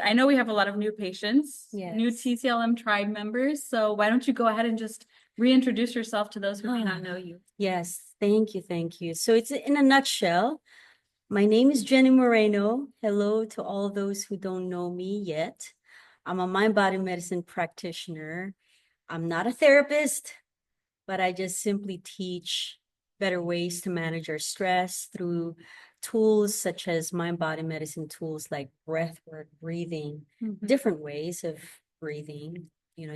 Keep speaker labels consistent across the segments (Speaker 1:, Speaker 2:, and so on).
Speaker 1: I know we have a lot of new patients, new
Speaker 2: Yes.
Speaker 1: TCLM tribe members. So why don't you go ahead and just reintroduce yourself to those who may not know you?
Speaker 2: Yes, thank you, thank you. So it's in a nutshell, my name is Geny Moreno. Hello to all those who don't know me yet. I'm a mind-body medicine practitioner. I'm not a therapist, but I just simply teach better ways to manage our stress through tools such as mind-body medicine tools like breath work, breathing, different ways of breathing,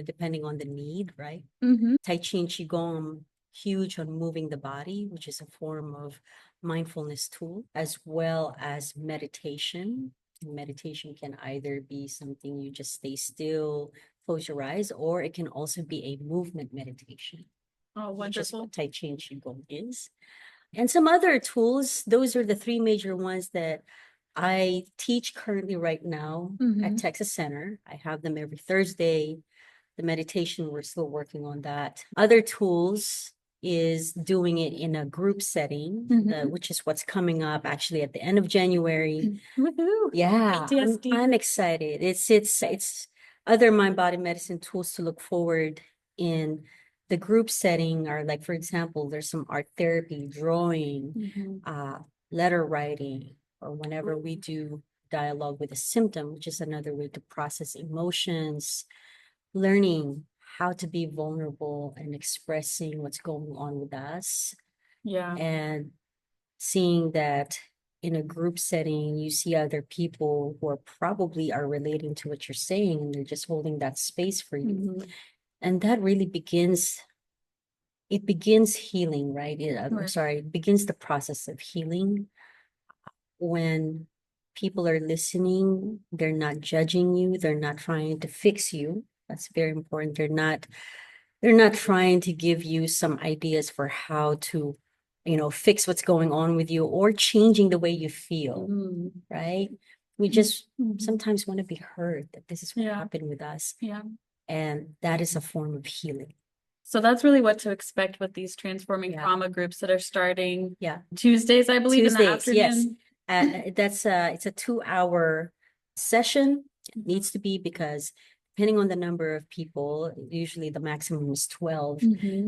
Speaker 2: depending on the need, right? Tai Chi and Qigong, huge on moving the body, which is a form of mindfulness tool, as well as meditation. Meditation can either be something you just stay still, close your eyes, or it can also be a movement meditation.
Speaker 1: Oh,
Speaker 2: Which is
Speaker 1: wonderful.
Speaker 2: what Tai Chi and Qigong is. And some other tools, those are the three major ones that I teach currently right now at Texas Center. I have them every Thursday. The meditation, we're still working on that. Other tools is doing it in a group setting, which is what's coming up actually at the end of January.
Speaker 1: Woohoo.
Speaker 2: Yeah,
Speaker 1: PTSD.
Speaker 2: I'm excited. It's other mind-body medicine tools to look forward in the group setting are like, for example, there's some art therapy, drawing, letter writing, or whenever we do dialogue with a symptom, which is another way to process emotions, learning how to be vulnerable and expressing what's going on with us.
Speaker 1: Yeah.
Speaker 2: And seeing that in a group setting, you see other people who are probably are relating to what you're saying, and they're just holding that space for you. And that really begins healing, right? I'm sorry, it begins the process of healing when people are listening, they're not judging you, they're not trying to fix you. That's very important. They're not trying to give you some ideas for how to, fix what's going on with you or changing the way you feel, right? We just sometimes want to be heard that this is what happened with us.
Speaker 1: Yeah.
Speaker 2: And that is a form of healing.
Speaker 1: So that's really what to expect with these transforming trauma groups that are starting Tuesdays, I believe,
Speaker 2: Tuesdays,
Speaker 1: in the afternoon.
Speaker 2: Yes. It's a 2-hour session. It needs to be because depending on the number of people, usually the maximum is 12.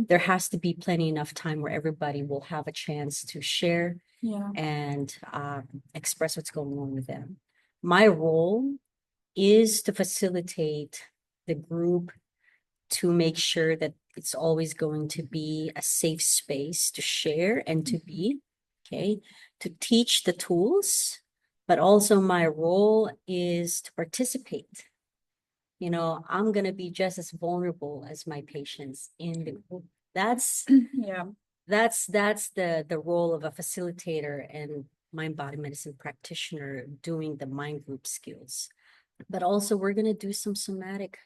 Speaker 2: There has to be plenty enough time where everybody will have a chance to share and express what's going on with them. My role is to facilitate the group to make sure that it's always going to be a safe space to share and to be, okay, to teach the tools, but also my role is to participate. I'm going to be just as vulnerable as my patients in the group. That's the role of a facilitator and mind-body medicine practitioner doing the mind group skills. But also we're going to do some somatic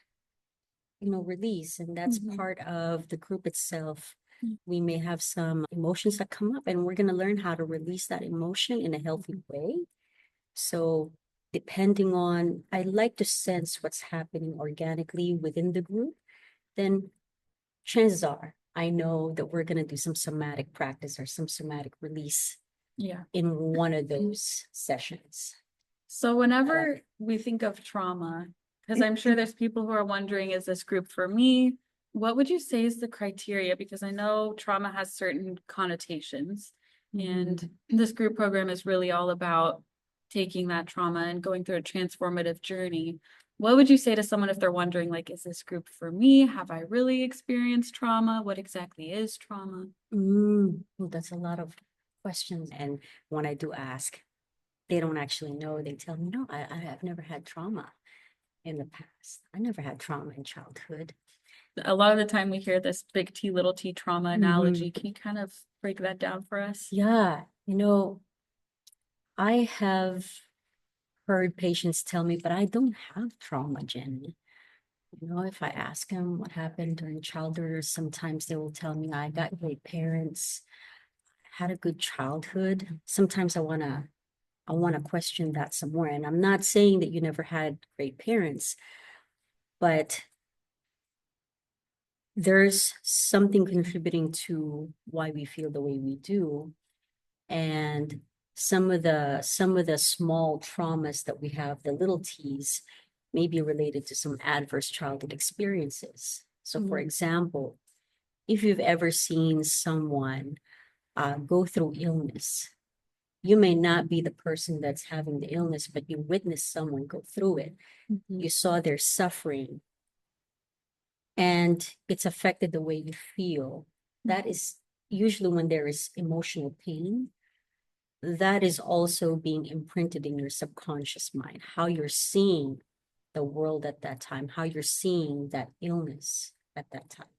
Speaker 2: release, and that's part of the group itself. We may have some emotions that come up, and we're going to learn how to release that emotion in a healthy way. So depending on, I like to sense what's happening organically within the group, then chances are I know that we're going to do some somatic practice or some somatic release in one of those sessions.
Speaker 1: So whenever we think of trauma, because I'm sure there's people who are wondering, is this group for me? What would you say is the criteria? Because I know trauma has certain connotations, and this group program is really all about taking that trauma and going through a transformative journey. What would you say to someone if they're wondering, like, is this group for me? Have I really experienced trauma? What exactly is trauma?
Speaker 2: Well, that's a lot of questions. And when I do ask, they don't actually know. They tell me, no, I've never had trauma in the past. I never had trauma in childhood.
Speaker 1: A lot of the time we hear this big T, little t trauma analogy. Can you kind of break that down for us?
Speaker 2: Yeah, I have heard patients tell me, but I don't have trauma, Jenny. If I ask them what happened during childhood, sometimes they will tell me I got great parents, had a good childhood. Sometimes I wanna question that some more. And I'm not saying that you never had great parents, but there's something contributing to why we feel the way we do. And some of the small traumas that we have, the little T's, maybe related to some adverse childhood experiences. So, for
Speaker 1: Mhm.
Speaker 2: example, if you've ever seen someone go through illness, you may not be the person that's having the illness, but you witnessed someone go through it.
Speaker 1: Mhm.
Speaker 2: You saw their suffering, and it's affected the way you feel. That is usually when there is emotional pain. That is also being imprinted in your subconscious mind, how you're seeing the world at that time, how you're seeing that illness at that time.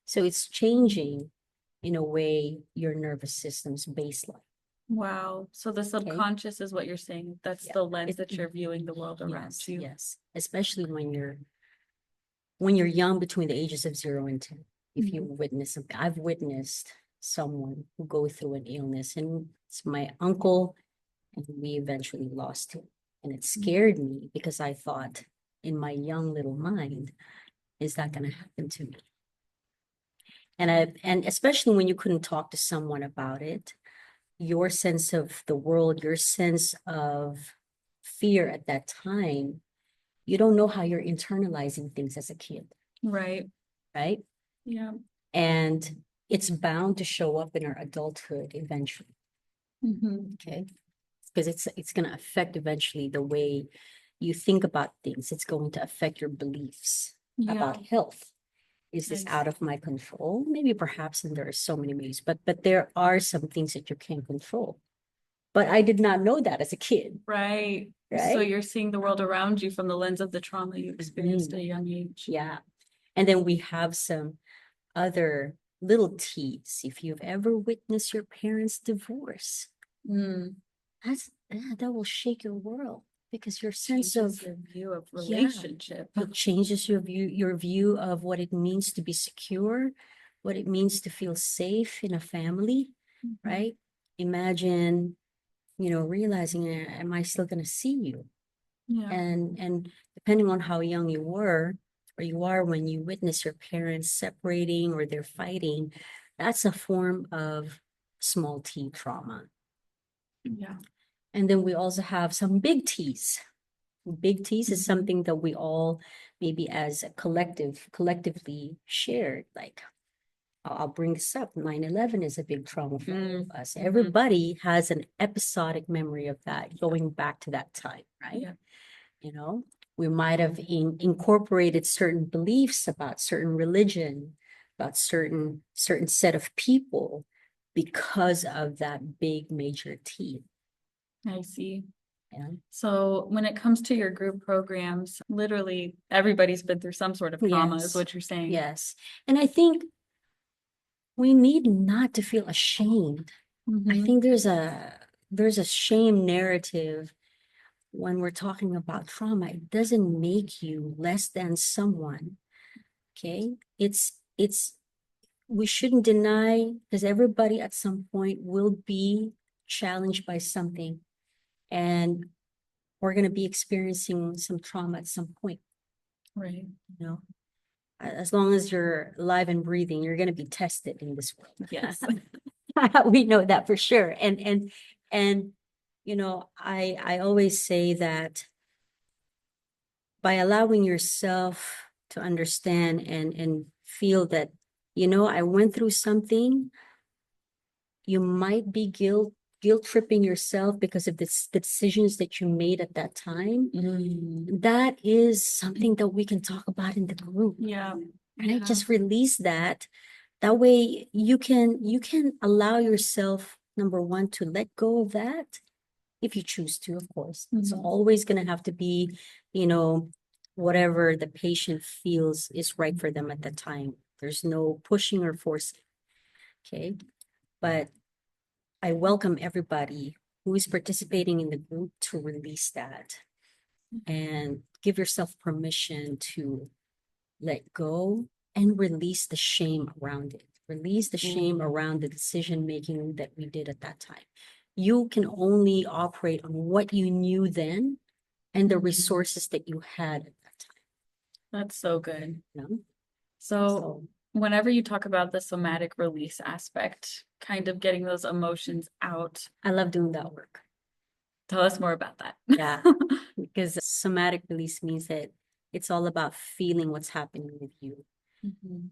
Speaker 2: So it's changing, in a way, your nervous system's baseline.
Speaker 1: Wow. So the subconscious is what you're saying. That's
Speaker 2: Yeah.
Speaker 1: the lens that you're viewing the world around
Speaker 2: Yes,
Speaker 1: you.
Speaker 2: yes. Especially when you're young, between the ages of 0 and 10. If you witness something, I've witnessed someone who go through an illness, and it's my uncle, and we eventually lost him. And it scared me because I thought in my young little mind, is that going to happen to me? And especially when you couldn't talk to someone about it, your sense of the world, your sense of fear at that time, you don't know how you're internalizing things as a kid,
Speaker 1: Right.
Speaker 2: right?
Speaker 1: Yeah.
Speaker 2: And it's bound to show up in our adulthood eventually,
Speaker 1: Mhm.
Speaker 2: okay? Because it's going to affect eventually the way you think about things. It's going to affect your beliefs
Speaker 1: Yeah.
Speaker 2: about health. Is this
Speaker 1: Nice.
Speaker 2: out of my control? Maybe, perhaps, and there are so many ways, but there are some things that you can't control. But I did not know that as a kid,
Speaker 1: Right. So
Speaker 2: right?
Speaker 1: you're seeing the world around you from the lens of the trauma you experienced at a young age.
Speaker 2: Yeah. And then we have some other little T's. If you've ever witnessed your parents divorce,
Speaker 1: Mm.
Speaker 2: that will shake your world, because your sense of,
Speaker 1: Changes your view of
Speaker 2: yeah,
Speaker 1: relationship.
Speaker 2: it changes your view of what it means to be secure, what it means to feel safe in a family,
Speaker 1: Mhm.
Speaker 2: right? Imagine, realizing, am I still going to see you?
Speaker 1: Yeah.
Speaker 2: And depending on how young you were, or you are, when you witness your parents separating or they're fighting, that's a form of small t trauma.
Speaker 1: Yeah.
Speaker 2: And then we also have some big T's. Big T's is something that we all, maybe as a collectively shared. Like, I'll bring this up. 9/11 is a big trauma for all of us. Everybody has an episodic memory of that, going back to that time, right?
Speaker 1: Yeah.
Speaker 2: We might have incorporated certain beliefs about certain religion, about certain set of people, because of that big major T.
Speaker 1: I see.
Speaker 2: Yeah.
Speaker 1: So when it comes to your group programs, literally everybody's been through some sort of trauma, is
Speaker 2: Yes.
Speaker 1: what you're saying.
Speaker 2: Yes. And I think we need not to feel ashamed. I
Speaker 1: Mhm.
Speaker 2: think there's a shame narrative when we're talking about trauma. It doesn't make you less than someone. Okay? It's we shouldn't deny, because everybody at some point will be challenged by something, and we're going to be experiencing some trauma at some point.
Speaker 1: Right.
Speaker 2: As long as you're alive and breathing, you're going to be tested in this world.
Speaker 1: Yes.
Speaker 2: We know that for sure. And I always say that by allowing yourself to understand and feel that, I went through something, you might be guilt tripping yourself because of the decisions that you made at that time. That is something that we can talk about in the group.
Speaker 1: Yeah.
Speaker 2: Right?
Speaker 1: Yeah.
Speaker 2: Just release that. That way you can allow yourself, number one, to let go of that, if you choose to, of course. It's always going to have to be, whatever the patient feels is right for them at the time. There's no pushing or forcing. Okay. But I welcome everybody who is participating in the group to release that and give yourself permission to let go and release the shame around it. Release the shame around the decision making that we did at that time. You can only operate on what you knew then and the resources that you had at that time.
Speaker 1: That's so good.
Speaker 2: You know?
Speaker 1: So whenever you talk about the somatic release aspect, kind of getting those emotions out,
Speaker 2: I love doing that work.
Speaker 1: tell us more about that.
Speaker 2: Yeah. because somatic release means that it's all about feeling what's happening with you.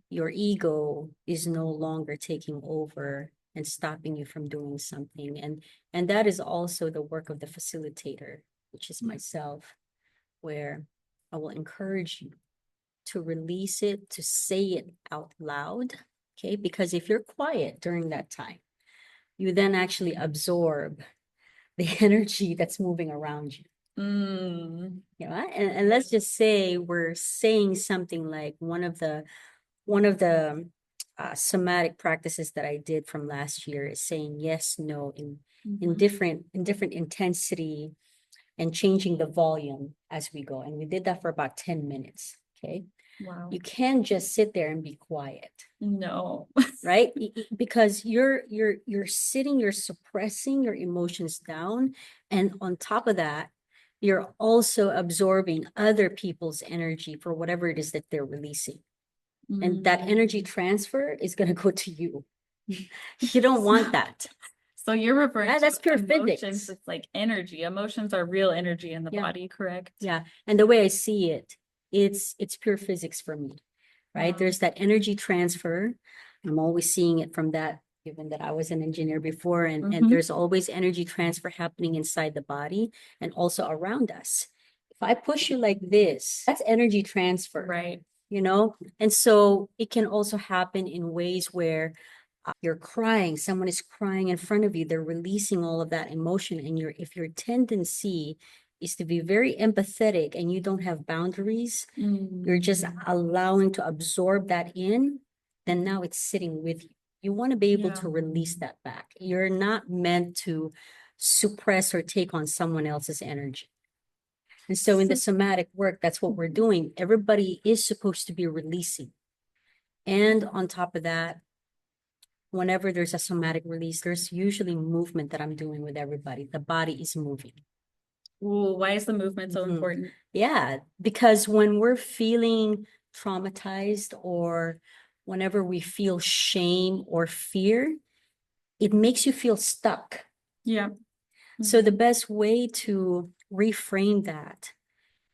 Speaker 2: Your ego is no longer taking over and stopping you from doing something. And that is also the work of the facilitator, which is myself, where I will encourage you to release it, to say it out loud, okay? Because if you're quiet during that time, you then actually absorb the energy that's moving around you. You know, and let's just say we're saying something like one of the somatic practices that I did from last year is saying yes, no in different intensity and changing the volume as we go. And we did that for about 10 minutes. Okay.
Speaker 1: Wow.
Speaker 2: You can't just sit there and be quiet.
Speaker 1: No.
Speaker 2: Right? Because you're sitting, you're suppressing your emotions down. And on top of that, you're also absorbing other people's energy for whatever it is that they're releasing. And that energy transfer is going to go to you. You don't want that.
Speaker 1: So you're referring to
Speaker 2: that's pure
Speaker 1: emotions.
Speaker 2: physics.
Speaker 1: It's like energy. Emotions are real energy in the body, correct?
Speaker 2: Yeah. And the way I see it, it's pure physics for me, right?
Speaker 1: Wow.
Speaker 2: There's that energy transfer. I'm always seeing it from that, given that I was an engineer before, and there's always energy transfer happening inside the body and also around us. If I push you like this, that's energy transfer.
Speaker 1: Right.
Speaker 2: You know, and so it can also happen in ways where you're crying, someone is crying in front of you, they're releasing all of that emotion, and if your tendency is to be very empathetic and you don't have boundaries, you're just allowing to absorb that in, then now it's sitting with you. You want to be able to release that back. You're not meant to suppress or take on someone else's energy. And so in the somatic work, that's what we're doing. Everybody is supposed to be releasing. And on top of that, whenever there's a somatic release, there's usually movement that I'm doing with everybody. The body is moving.
Speaker 1: Ooh, why is the movement so important?
Speaker 2: Yeah, because when we're feeling traumatized or whenever we feel shame or fear, it makes you feel stuck.
Speaker 1: Yeah.
Speaker 2: So the best way to reframe that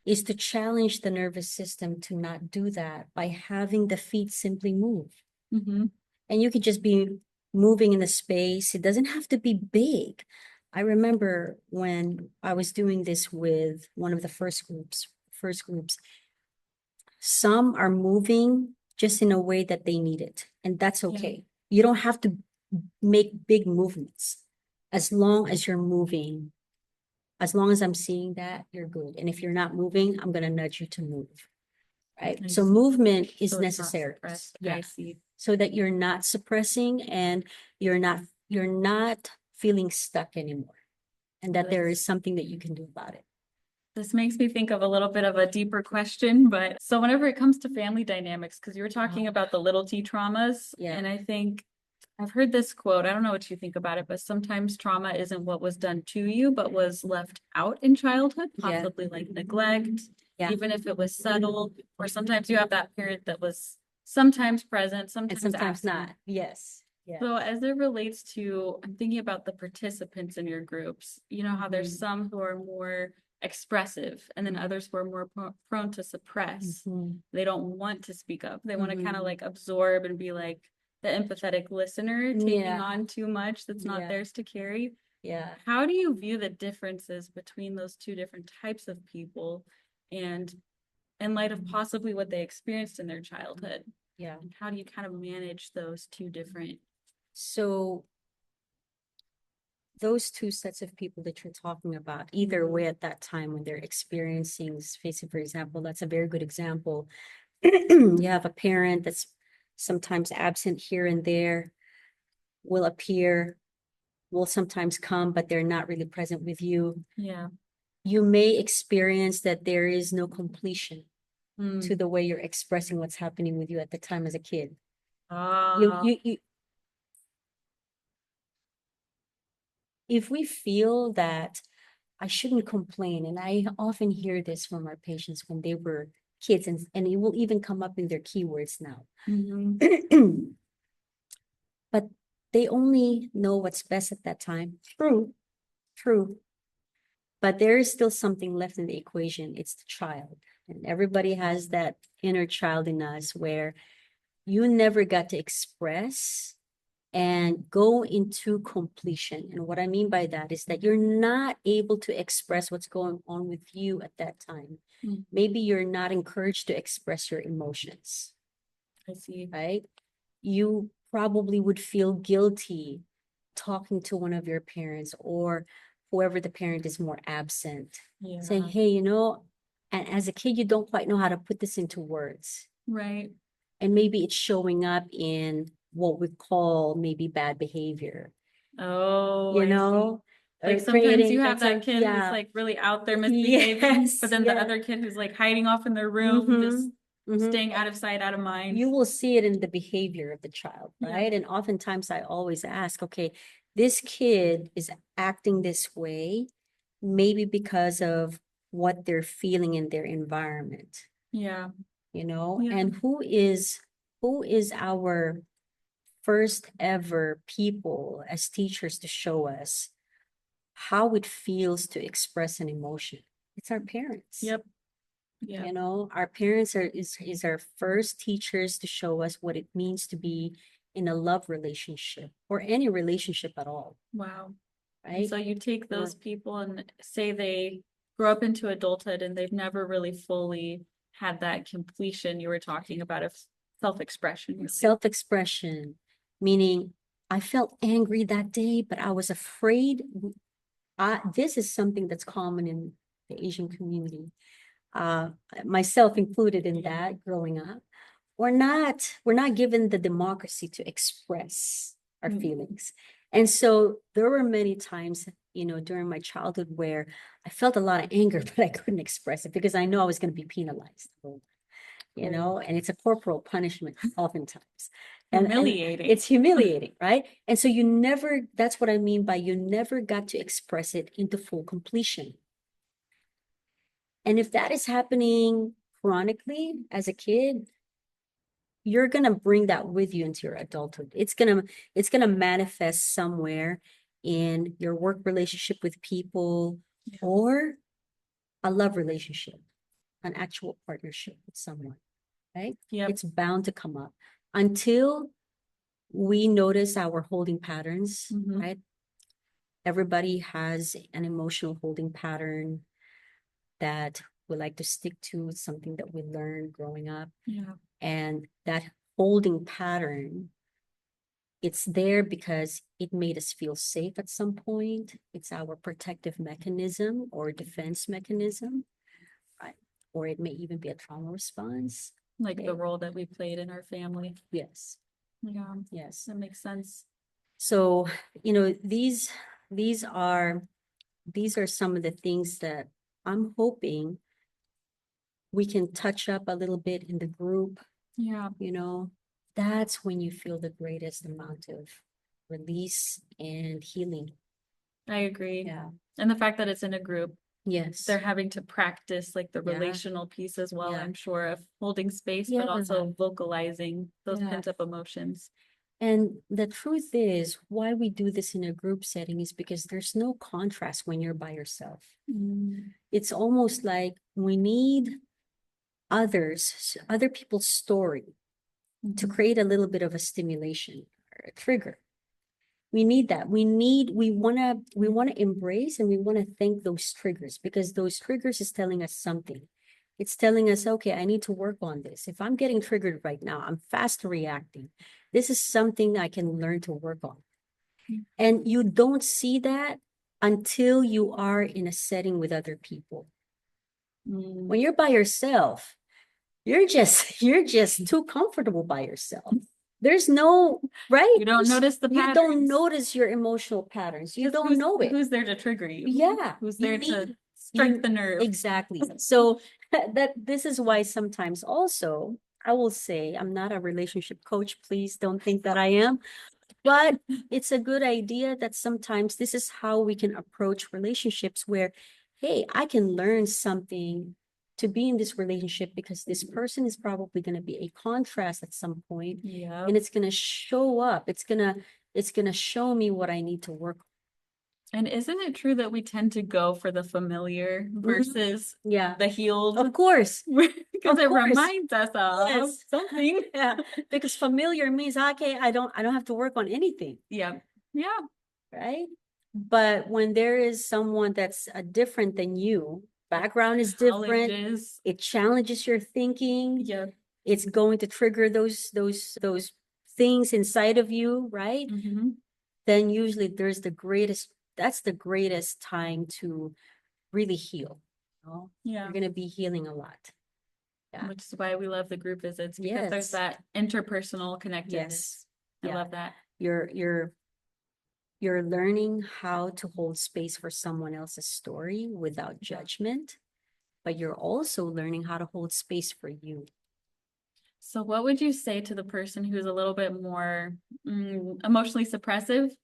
Speaker 2: is to challenge the nervous system to not do that by having the feet simply move. And you could just be moving in the space. It doesn't have to be big. I remember when I was doing this with one of the first groups, some are moving just in a way that they need it. And that's okay. You don't have to make big movements. As long as you're moving, as long as I'm seeing that, you're good. And if you're not moving, I'm going to nudge you to move. Right. So movement is necessary.
Speaker 1: Yeah. I see.
Speaker 2: So that you're not suppressing and you're not feeling stuck anymore. And that there is something that you can do about it.
Speaker 1: This makes me think of a little bit of a deeper question, but so whenever it comes to family dynamics, because you were talking about the little T traumas, and I think I've heard this quote, I don't know what you think about it, but sometimes trauma isn't what was done to you, but was left out in childhood, possibly like neglect, even if it was subtle, or sometimes you have that parent that was sometimes present, sometimes
Speaker 2: not. Yes. Yeah.
Speaker 1: So as it relates to, I'm thinking about the participants in your groups, you know how there's some who are more expressive and then others who are more prone to suppress. They don't want to speak up. They want to kind of like absorb and be like the empathetic listener, taking on too much that's not theirs to carry.
Speaker 2: Yeah.
Speaker 1: How do you view the differences between those two different types of people, and in light of possibly what they experienced in their childhood?
Speaker 2: Yeah.
Speaker 1: How do you kind of manage those two different?
Speaker 2: So those two sets of people that you're talking about, either way at that time when they're experiencing spacing, for example, that's a very good example. You have a parent that's sometimes absent here and there, will appear, will sometimes come, but they're not really present with you.
Speaker 1: Yeah.
Speaker 2: You may experience that there is no completion to the way you're expressing what's happening with you at the time as a kid. If we feel that I shouldn't complain, and I often hear this from our patients when they were kids, and it will even come up in their keywords now. But they only know what's best at that time. True. but there is still something left in the equation. It's the child. And everybody has that inner child in us where you never got to express and go into completion. And what I mean by that is that you're not able to express what's going on with you at that time.
Speaker 1: Mm.
Speaker 2: Maybe you're not encouraged to express your emotions,
Speaker 1: I see.
Speaker 2: right? You probably would feel guilty talking to one of your parents or whoever the parent is more absent, saying,
Speaker 1: Yeah.
Speaker 2: hey, and as a kid, you don't quite know how to put this into words.
Speaker 1: Right.
Speaker 2: And maybe it's showing up in what we call maybe bad behavior,
Speaker 1: Oh, I see.
Speaker 2: or
Speaker 1: Like sometimes
Speaker 2: creating
Speaker 1: you have
Speaker 2: that's
Speaker 1: that kid who's like really out there misbehaving,
Speaker 2: yes,
Speaker 1: but then the
Speaker 2: yeah.
Speaker 1: other kid who's like hiding off in their room, just
Speaker 2: Mhm.
Speaker 1: staying out of sight, out of mind.
Speaker 2: You will see it in the behavior of the child,
Speaker 1: Yeah.
Speaker 2: right? And oftentimes I always ask, okay, this kid is acting this way, maybe because of what they're feeling in their environment,
Speaker 1: Yeah. Yeah.
Speaker 2: and who is our first ever people as teachers to show us how it feels to express an emotion? It's our parents.
Speaker 1: Yep. Yeah.
Speaker 2: Our parents is our first teachers to show us what it means to be in a love relationship or any relationship at all,
Speaker 1: Wow. And
Speaker 2: right?
Speaker 1: so you take those people and say they grow up into adulthood and they've never really fully had that completion you were talking about of self-expression. Really.
Speaker 2: Self-expression, meaning I felt angry that day, but I was afraid. This is something that's common in the Asian community, myself included in that growing up. We're not given the democracy to express our feelings. And so there were many times, during my childhood where I felt a lot of anger, but I couldn't express it because I know I was going to be penalized, and it's a corporal punishment oftentimes. And
Speaker 1: Humiliating.
Speaker 2: it's humiliating, right? And so that's what I mean by you never got to express it into full completion. And if that is happening chronically as a kid, you're going to bring that with you into your adulthood. It's going to manifest somewhere in your work relationship with people or a love relationship, an actual partnership with someone, right?
Speaker 1: Yep.
Speaker 2: It's bound to come up until we notice our holding patterns, right? Everybody has an emotional holding pattern that we like to stick to. It's something that we learned growing up.
Speaker 1: Yeah.
Speaker 2: And that holding pattern, it's there because it made us feel safe at some point. It's our protective mechanism or defense mechanism, right? Or it may even be a trauma response.
Speaker 1: Like the role that we played in our family.
Speaker 2: Yes.
Speaker 1: Yeah.
Speaker 2: Yes.
Speaker 1: That makes sense.
Speaker 2: So, these are some of the things that I'm hoping we can touch up a little bit in the group.
Speaker 1: Yeah.
Speaker 2: That's when you feel the greatest amount of release and healing.
Speaker 1: I agree.
Speaker 2: Yeah.
Speaker 1: And the fact that it's in a group,
Speaker 2: Yes.
Speaker 1: they're having to practice like the
Speaker 2: Yeah.
Speaker 1: relational piece as well,
Speaker 2: Yeah.
Speaker 1: I'm sure, of holding space,
Speaker 2: Yeah.
Speaker 1: but also vocalizing those
Speaker 2: Yeah.
Speaker 1: pent-up emotions.
Speaker 2: And the truth is, why we do this in a group setting is because there's no contrast when you're by yourself. It's almost like we need other people's story to create a little bit of a stimulation or a trigger. We need that. We want to embrace and we want to thank those triggers because those triggers is telling us something. It's telling us, okay, I need to work on this. If I'm getting triggered right now, I'm fast reacting. This is something I can learn to work on. And you don't see that until you are in a setting with other people. When you're by yourself, you're just too comfortable by yourself. There's no, right?
Speaker 1: You don't notice the
Speaker 2: You don't
Speaker 1: patterns.
Speaker 2: notice your emotional patterns. You don't know it.
Speaker 1: Who's there to trigger you?
Speaker 2: Yeah.
Speaker 1: Who's there to strike the nerve?
Speaker 2: Exactly. So this is why sometimes also I will say I'm not a relationship coach. Please don't think that I am. But it's a good idea that sometimes this is how we can approach relationships where, hey, I can learn something to be in this relationship because this person is probably going to be a contrast at some point.
Speaker 1: Yeah.
Speaker 2: And it's going to show up. It's going to show me what I need to work on.
Speaker 1: And isn't it true that we tend to go for the familiar versus
Speaker 2: Yeah,
Speaker 1: the healed?
Speaker 2: of course.
Speaker 1: Because
Speaker 2: Of
Speaker 1: it
Speaker 2: course.
Speaker 1: reminds us of
Speaker 2: Yes.
Speaker 1: something.
Speaker 2: Yeah, because familiar means, okay, I don't have to work on anything,
Speaker 1: Yeah. Yeah.
Speaker 2: right? But when there is someone that's different than you, background is different,
Speaker 1: Challenges.
Speaker 2: it challenges your thinking.
Speaker 1: Yeah.
Speaker 2: It's going to trigger those things inside of you, right?
Speaker 1: Mm-hmm.
Speaker 2: Then usually that's the greatest time to really heal. You know?
Speaker 1: Yeah.
Speaker 2: You're gonna be healing a lot. Yeah.
Speaker 1: Which is why we love the group visits, because there's
Speaker 2: Yes.
Speaker 1: that interpersonal
Speaker 2: Yes.
Speaker 1: connectedness. I
Speaker 2: Yeah.
Speaker 1: love that.
Speaker 2: You're learning how to hold space for someone else's story without judgment, but you're also learning how to hold space for you.
Speaker 1: So what would you say to the person who's a little bit more emotionally suppressive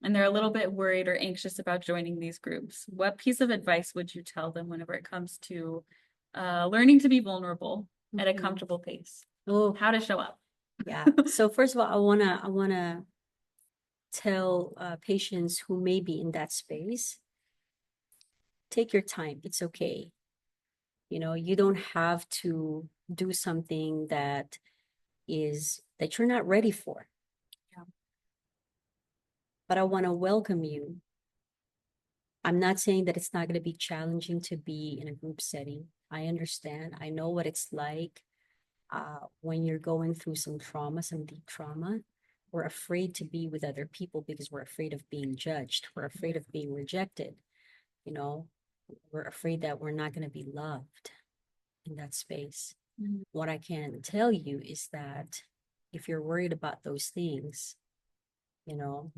Speaker 1: and they're a little bit worried or anxious about joining these groups? What piece of advice would you tell them whenever it comes to learning to be vulnerable at a comfortable pace?
Speaker 2: Oh,
Speaker 1: How to show up?
Speaker 2: yeah. So first of all, I wanna tell patients who may be in that space, take your time. It's okay. You know, you don't have to do something that you're not ready for.
Speaker 1: Yeah.
Speaker 2: But I want to welcome you. I'm not saying that it's not going to be challenging to be in a group setting. I understand. I know what it's like when you're going through some trauma, some deep trauma. We're afraid to be with other people because we're afraid of being judged. We're afraid of being rejected. You know, we're afraid that we're not going to be loved in that space.
Speaker 1: Mhm.
Speaker 2: What I can tell you is that if you're worried about those things, you know,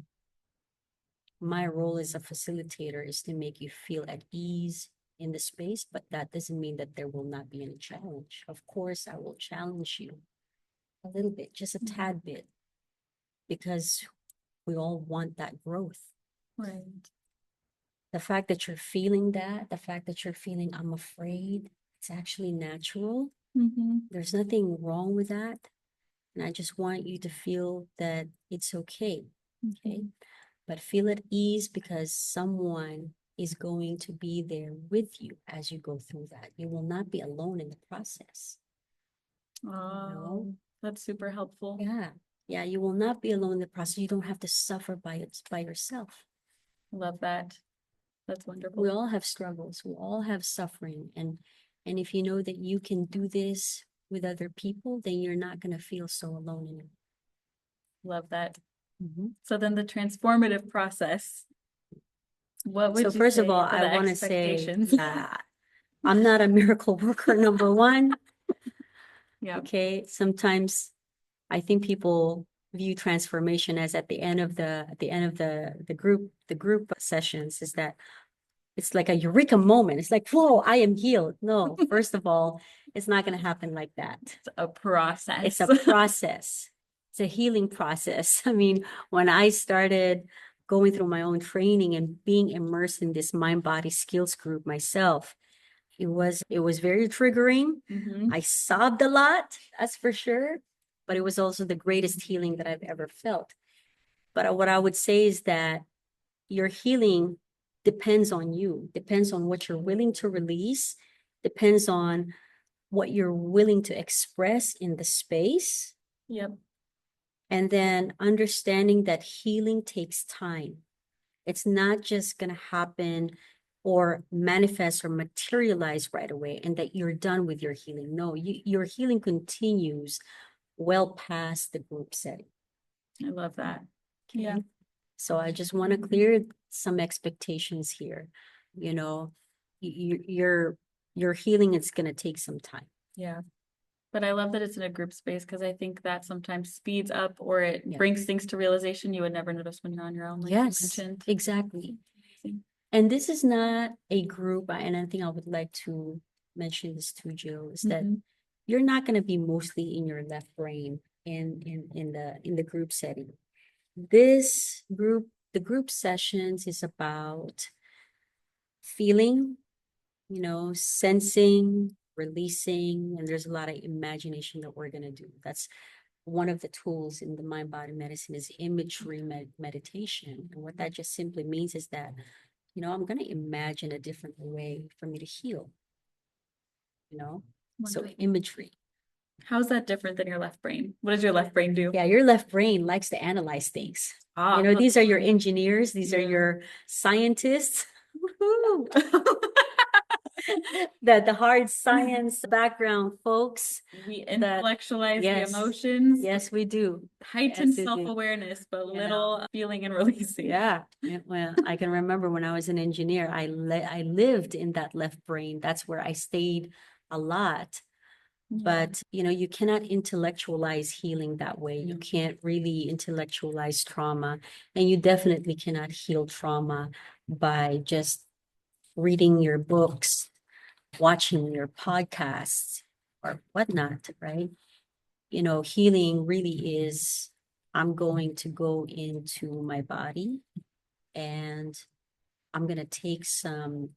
Speaker 2: my role as a facilitator is to make you feel at ease in the space, but that doesn't mean that there will not be any challenge. Of course, I will challenge you a little bit, just a tad bit, because we all want that growth.
Speaker 1: Right.
Speaker 2: The fact that you're feeling that, the fact that you're feeling, I'm afraid, it's actually natural.
Speaker 1: Mm-hmm.
Speaker 2: There's nothing wrong with that. And I just want you to feel that it's okay. Okay. But feel at ease because someone is going to be there with you as you go through that. You will not be alone in the process.
Speaker 1: Oh, that's super helpful.
Speaker 2: Yeah. Yeah. You will not be alone in the process. You don't have to suffer by yourself.
Speaker 1: Love that. That's wonderful.
Speaker 2: We all have struggles. We all have suffering. And if you know that you can do this with other people, then you're not going to feel so alone in it.
Speaker 1: Love that.
Speaker 2: Mm-hmm.
Speaker 1: So then the transformative process, what would
Speaker 2: So
Speaker 1: you
Speaker 2: first of
Speaker 1: say
Speaker 2: all,
Speaker 1: to
Speaker 2: I
Speaker 1: the
Speaker 2: want to say
Speaker 1: expectations?
Speaker 2: I'm not a miracle worker, number one.
Speaker 1: Yeah.
Speaker 2: Okay. Sometimes I think people view transformation as at the end of the group sessions is that it's like a eureka moment. It's like, whoa, I am healed. No, first of all, it's not going to happen like that.
Speaker 1: It's a process.
Speaker 2: It's a process. It's a healing process. I mean, when I started going through my own training and being immersed in this mind body skills group myself, it was very triggering.
Speaker 1: Mhm.
Speaker 2: I sobbed a lot, that's for sure, but it was also the greatest healing that I've ever felt. But what I would say is that your healing depends on you, depends on what you're willing to release, depends on what you're willing to express in the space.
Speaker 1: Yep.
Speaker 2: And then understanding that healing takes time. It's not just going to happen or manifest or materialize right away and that you're done with your healing. No, your healing continues well past the group setting.
Speaker 1: I love that.
Speaker 2: Okay.
Speaker 1: Yeah.
Speaker 2: So I just want to clear some expectations here. You know, your healing is going to take some time.
Speaker 1: Yeah. But I love that it's in a group space because I think that sometimes speeds up or it
Speaker 2: Yeah.
Speaker 1: brings things to realization you would never notice when you're on your own, like you
Speaker 2: Yes,
Speaker 1: mentioned.
Speaker 2: exactly.
Speaker 1: Amazing.
Speaker 2: And this is not a group, and I think I would like to mention this to Jill, is that
Speaker 1: Mhm.
Speaker 2: you're not going to be mostly in your left brain in the group setting. The group sessions is about feeling, you know, sensing, releasing, and there's a lot of imagination that we're going to do. one of the tools in the mind body medicine is imagery meditation. And what that just simply means is that, I'm going to imagine a different way for me to heal, so
Speaker 1: Wonderful.
Speaker 2: imagery.
Speaker 1: How's that different than your left brain? What does your left brain do?
Speaker 2: Yeah, your left brain likes to analyze things. These are your engineers, these are your scientists. The hard science background folks.
Speaker 1: We intellectualize the emotions.
Speaker 2: Yes, we do.
Speaker 1: Heightened self-awareness, but little feeling and releasing.
Speaker 2: Yeah. Well, I can remember when I was an engineer, I lived in that left brain. That's where I stayed a lot. But, you cannot intellectualize healing that way. You can't really intellectualize trauma. And you definitely cannot heal trauma by just reading your books, watching your podcasts, or whatnot, right? Healing really is, I'm going to go into my body and I'm going to take some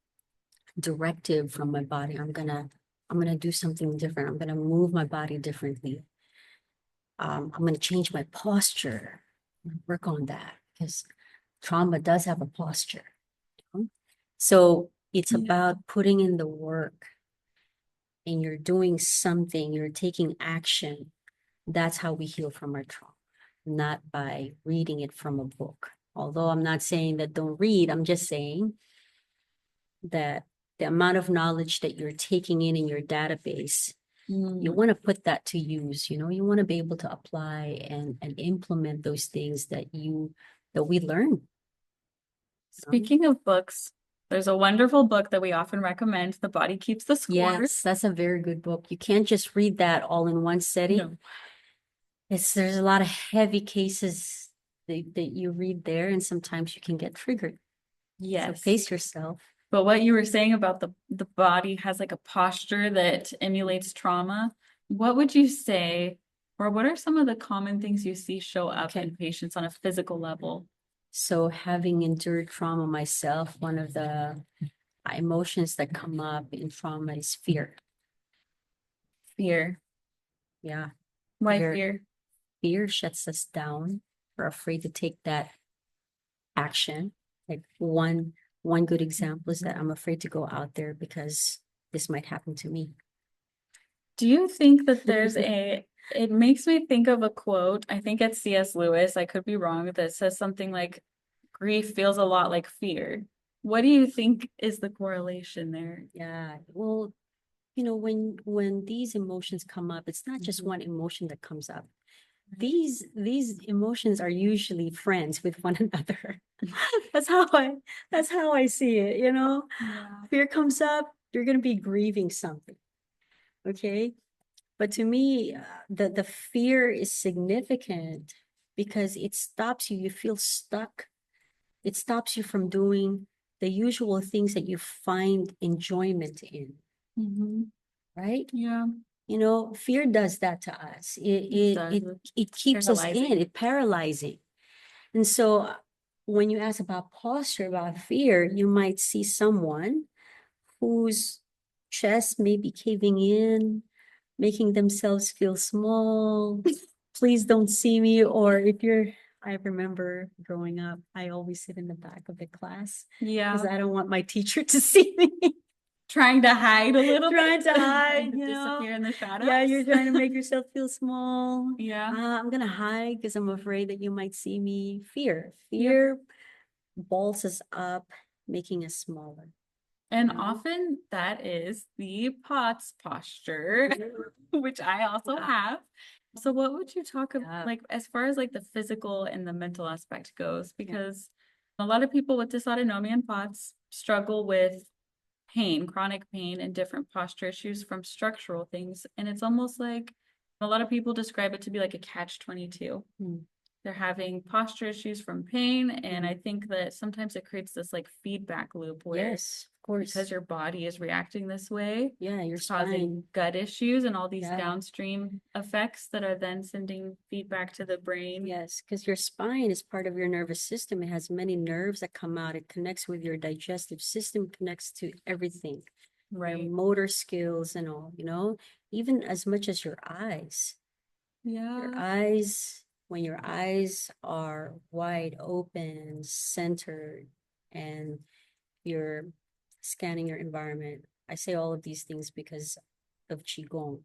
Speaker 2: directive from my body. I'm going to do something different. I'm going to move my body differently. I'm going to change my posture, work on that, because trauma does have a posture. So it's about putting in the work, and you're doing something, you're taking action. That's how we heal from our trauma, not by reading it from a book. Although I'm not saying that don't read, I'm just saying that the amount of knowledge that you're taking in your database, you want to put that to use. You want to be able to apply and implement those things that we learn.
Speaker 1: Speaking of books, there's a wonderful book that we often recommend, The Body Keeps the Score.
Speaker 2: Yes, that's a very good book. You can't just read that all in one setting.
Speaker 1: No.
Speaker 2: There's a lot of heavy cases that you read there, and sometimes you can get triggered.
Speaker 1: Yes.
Speaker 2: So pace yourself.
Speaker 1: But what you were saying about the body has like a posture that emulates trauma. What would you say, or what are some of the common things you see show up in patients on a physical level?
Speaker 2: So having endured trauma myself, one of the emotions that come up in trauma is fear.
Speaker 1: Fear.
Speaker 2: Yeah.
Speaker 1: Why fear?
Speaker 2: Fear shuts us down. We're afraid to take that action. Like one good example is that I'm afraid to go out there because this might happen to me.
Speaker 1: Do you think that there's it makes me think of a quote, I think it's C.S. Lewis, I could be wrong, that says something like, grief feels a lot like fear. What do you think is the correlation there?
Speaker 2: Yeah, well, when these emotions come up, it's not just one emotion that comes up. These emotions are usually friends with one another. That's how I see it, Fear comes up, you're going to be grieving something. Okay? But to me, the fear is significant because it stops you. You feel stuck. It stops you from doing the usual things that you find enjoyment in. Right?
Speaker 1: Yeah.
Speaker 2: Fear does that to us. It keeps us in, it's paralyzing. And so when you ask about posture, about fear, you might see someone whose chest may be caving in, making themselves feel small. Please don't see me. Or I remember growing up, I always sit in the back of the class.
Speaker 1: Yeah.
Speaker 2: Because I don't want my teacher to see me.
Speaker 1: Trying to hide a little
Speaker 2: bit. Trying to hide,
Speaker 1: disappear in the shadows.
Speaker 2: Yeah, you're trying to make yourself feel small.
Speaker 1: Yeah.
Speaker 2: I'm going to hide because I'm afraid that you might see me. Fear balls us up, making us smaller.
Speaker 1: And often that is the POTS posture, which I also have. So what would you talk about, like, as far as like the physical and the mental aspect goes? Because a lot of people with dysautonomia and POTS struggle with pain, chronic pain, and different posture issues from structural things. And it's almost like a lot of people describe it to be like a catch-22. They're having posture issues from pain. And I think that sometimes it creates this like feedback loop where,
Speaker 2: yes, of course,
Speaker 1: because your body is reacting this way,
Speaker 2: you're
Speaker 1: causing gut issues and all these downstream effects that are then sending feedback to the brain.
Speaker 2: Yes, because your spine is part of your nervous system. It has many nerves that come out. It connects with your digestive system, connects to everything. Right. Your motor skills and all, even as much as your eyes. Your
Speaker 1: Yeah.
Speaker 2: eyes, when your eyes are wide open, centered, and you're scanning your environment. I say all of these things because of Qigong.
Speaker 1: I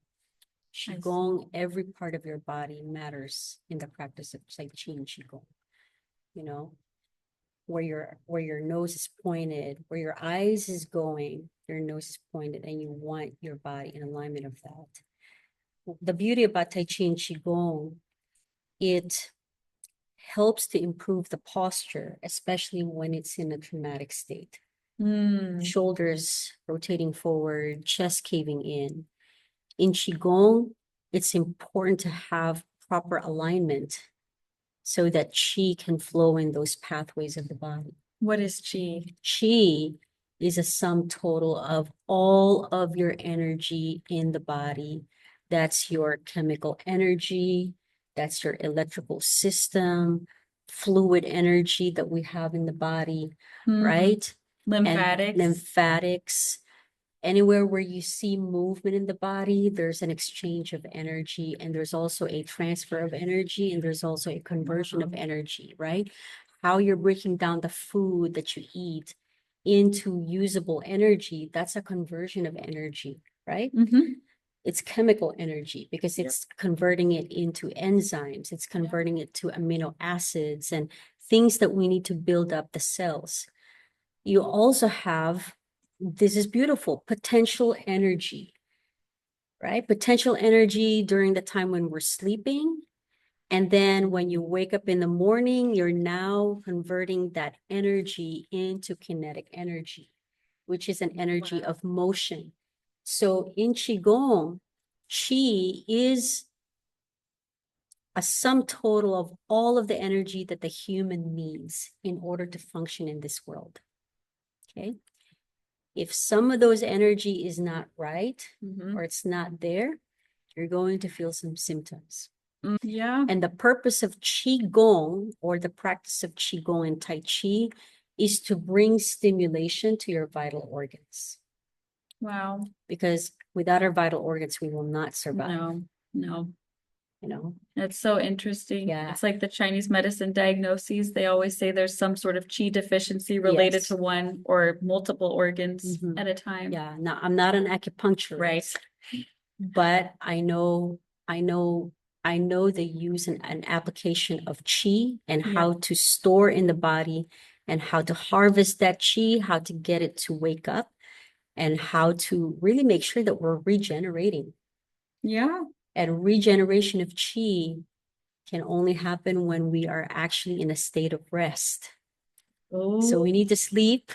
Speaker 1: see.
Speaker 2: Qigong, every part of your body matters in the practice of Tai Chi and Qigong. You know, where your nose is pointed, where your eyes is going, your nose is pointed, and you want your body in alignment of that. The beauty about Tai Chi and Qigong, it helps to improve the posture, especially when it's in a traumatic state. Shoulders rotating forward, chest caving in. In Qigong, it's important to have proper alignment so that Qi can flow in those pathways of the body.
Speaker 1: What is Qi?
Speaker 2: Qi is a sum total of all of your energy in the body. That's your chemical energy, that's your electrical system, fluid energy that we have in the body, right? And
Speaker 1: Lymphatics.
Speaker 2: lymphatics. Anywhere where you see movement in the body, there's an exchange of energy, and there's also a transfer of energy, and there's also a conversion of energy, right? How you're breaking down the food that you eat into usable energy, that's a conversion of energy, right? It's chemical energy because it's converting it into enzymes, it's converting it to amino acids and things that we need to build up the cells. You also have, this is beautiful, potential energy, right? Potential energy during the time when we're sleeping. And then when you wake up in the morning, you're now converting that energy into kinetic energy, which is an energy of motion. So in Qigong, Qi is a sum total of all of the energy that the human needs in order to function in this world. Okay. If some of those energy is not right or it's not there, you're going to feel some symptoms.
Speaker 1: Yeah.
Speaker 2: And the purpose of Qigong, or the practice of Qigong and Tai Chi, is to bring stimulation to your vital organs.
Speaker 1: Wow.
Speaker 2: Because without our vital organs, we will not survive.
Speaker 1: No.
Speaker 2: You know,
Speaker 1: It's so interesting.
Speaker 2: Yeah.
Speaker 1: It's like the Chinese medicine diagnoses. They always say there's some sort of qi deficiency related
Speaker 2: Yes.
Speaker 1: to one or multiple organs at a time.
Speaker 2: Yeah. Now, I'm not an acupuncturist,
Speaker 1: Right.
Speaker 2: but I know they use an application of qi and how to store in the body and how to harvest that qi, how to get it to wake up, and how to really make sure that we're regenerating.
Speaker 1: Yeah.
Speaker 2: And regeneration of qi can only happen when we are actually in a state of rest. So we need to sleep.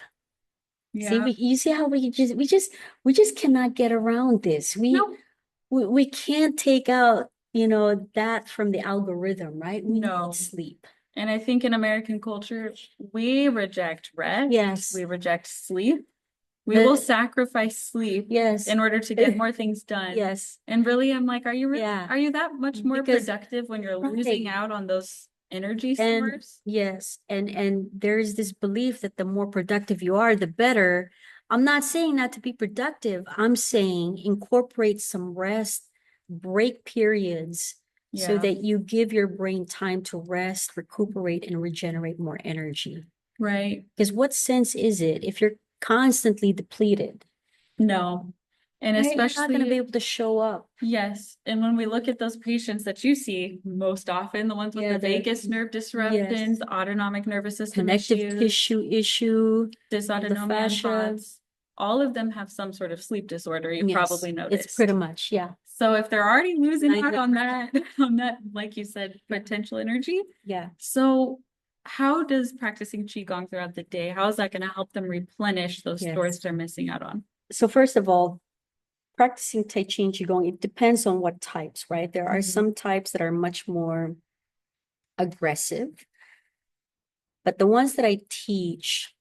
Speaker 1: Yeah.
Speaker 2: See, you see how we just cannot get around this. We can't take out, that from the algorithm, right? We need sleep.
Speaker 1: And I think in American culture, we reject rest.
Speaker 2: Yes.
Speaker 1: We reject sleep. We will sacrifice sleep
Speaker 2: Yes.
Speaker 1: in order to get more things done.
Speaker 2: Yes.
Speaker 1: And really, I'm like, are you
Speaker 2: Yeah.
Speaker 1: that much more
Speaker 2: Because-
Speaker 1: productive when you're
Speaker 2: Right.
Speaker 1: losing out on those energy
Speaker 2: And
Speaker 1: source?
Speaker 2: yes, and there's this belief that the more productive you are, the better. I'm not saying not to be productive. I'm saying incorporate some rest, break periods, so that you give your brain time to rest, recuperate, and regenerate more energy.
Speaker 1: Right.
Speaker 2: Because what sense is it if you're constantly depleted?
Speaker 1: No. And
Speaker 2: Right? You're not going to
Speaker 1: especially,
Speaker 2: be able to show up.
Speaker 1: yes. And when we look at those patients that you see most often, the ones with
Speaker 2: Yeah,
Speaker 1: the
Speaker 2: the-
Speaker 1: vagus nerve disruptions, autonomic nervous system
Speaker 2: Connective
Speaker 1: issues,
Speaker 2: tissue issue,
Speaker 1: dysautonomia and
Speaker 2: fascia.
Speaker 1: POTS, all of them have some sort of sleep disorder. You probably noticed.
Speaker 2: It's pretty much, yeah.
Speaker 1: So if they're already losing
Speaker 2: I
Speaker 1: out
Speaker 2: know.
Speaker 1: on that, like you said, potential energy.
Speaker 2: Yeah.
Speaker 1: So how does practicing Qigong throughout the day, how is that going to help them replenish those
Speaker 2: Yes.
Speaker 1: stores they're missing out on?
Speaker 2: So first of all, practicing Tai Chi and Qigong, it depends on what types, right? There are some types that are much more aggressive, but the ones that I teach